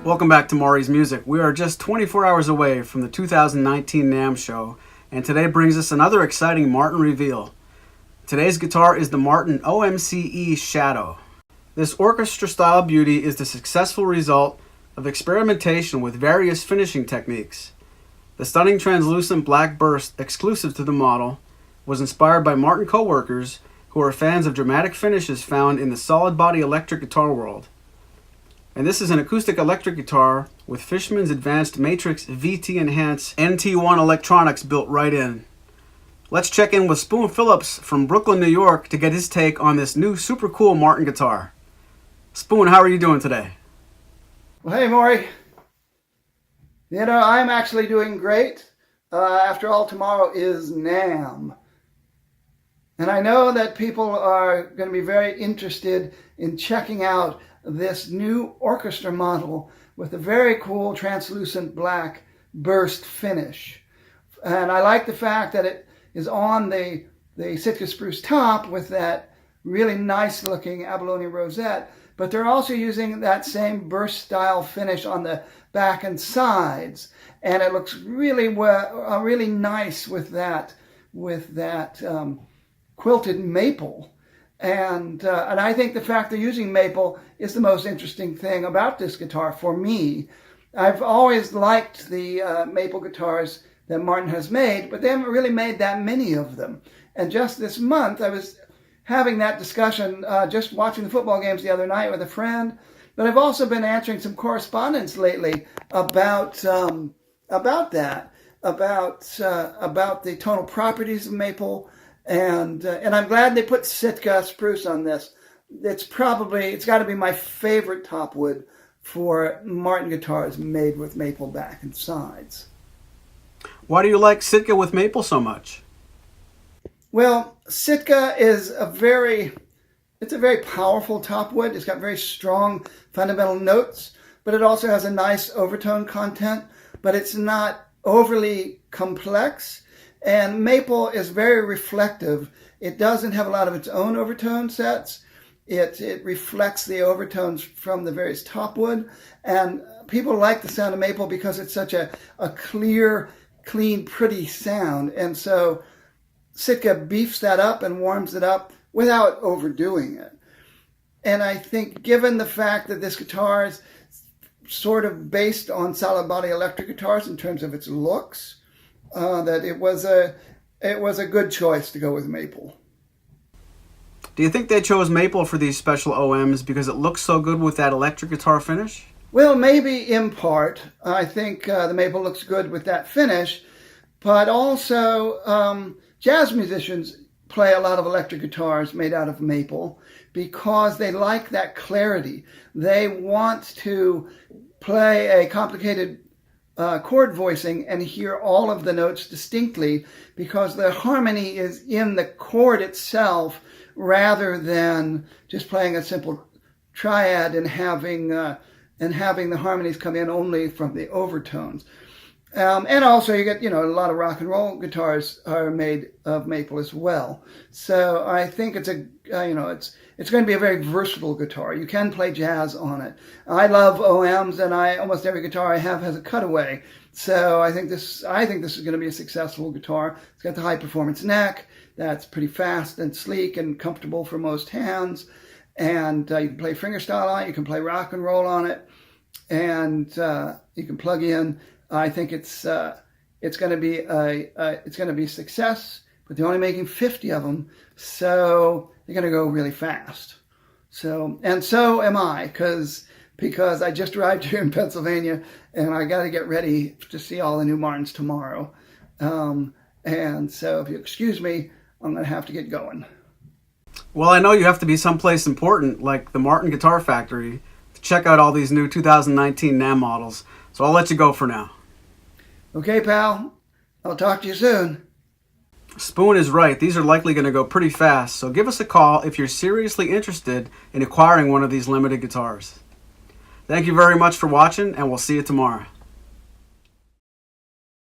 Welcome back to Maury's Music. We are just 24 hours away from the 2019 NAMM show, and today brings us another exciting Martin reveal. Today's guitar is the Martin OMCE Shadow. This orchestra-style beauty is the successful result of experimentation with various finishing techniques. The stunning translucent black burst exclusive to the model was inspired by Martin co-workers who are fans of dramatic finishes found in the solid body electric guitar world. And this is an acoustic electric guitar with Fishman's advanced Matrix VT Enhance NT1 electronics built right in. Let's check in with Spoon Phillips from Brooklyn, New York to get his take on this new super cool Martin guitar. Spoon, how are you doing today? Well, hey, Maury. I'm actually doing great. After all, tomorrow is NAMM. And I know that people are going to be very interested in checking out this new orchestra model with a very cool translucent black burst finish. And I like the fact that it is on the Sitka spruce top with that really nice looking abalone rosette, but they're also using that same burst style finish on the back and sides, and it looks really really nice with that quilted maple. And I think the fact they're using maple is the most interesting thing about this guitar for me. I've always liked the maple guitars that Martin has made, but they haven't really made that many of them. And just this month, I was having that discussion, just watching the football games the other night with a friend. But I've also been answering some correspondence lately about the tonal properties of maple. And I'm glad they put Sitka spruce on this. It's got to be my favorite top wood for Martin guitars made with maple back and sides. Why do you like Sitka with maple so much? Well, Sitka is a very powerful top wood. It's got very strong fundamental notes, but it also has a nice overtone content, but it's not overly complex. And maple is very reflective. It doesn't have a lot of its own overtone sets. It reflects the overtones from the various top wood. And people like the sound of maple because it's such a clear, clean, pretty sound. And so Sitka beefs that up and warms it up without overdoing it. And I think given the fact that this guitar is sort of based on solid body electric guitars in terms of its looks, that it was a good choice to go with maple. Do you think they chose maple for these special OMs because it looks so good with that electric guitar finish? Well, maybe in part. I think the maple looks good with that finish, but also jazz musicians play a lot of electric guitars made out of maple because they like that clarity. They want to play a complicated chord voicing and hear all of the notes distinctly because the harmony is in the chord itself rather than just playing a simple triad and having the harmonies come in only from the overtones. And also you get, a lot of rock and roll guitars are made of maple as well. So I think it's it's going to be a very versatile guitar. You can play jazz on it. I love OMs, and almost every guitar I have has a cutaway. So I think this is going to be a successful guitar. It's got the high performance neck that's pretty fast and sleek and comfortable for most hands. And you can play fingerstyle on it. You can play rock and roll on it, and you can plug in. I think it's going to be a success, but they're only making 50 of them, so they're going to go really fast. So am I, because I just arrived here in Pennsylvania, and I got to get ready to see all the new Martins tomorrow. And so if you excuse me, I'm going to have to get going. Well, I know you have to be someplace important, like the Martin Guitar Factory, to check out all these new 2019 NAMM models. So I'll let you go for now. Okay, pal. I'll talk to you soon. Spoon is right. These are likely going to go pretty fast, so give us a call if you're seriously interested in acquiring one of these limited guitars. Thank you very much for watching, and we'll see you tomorrow.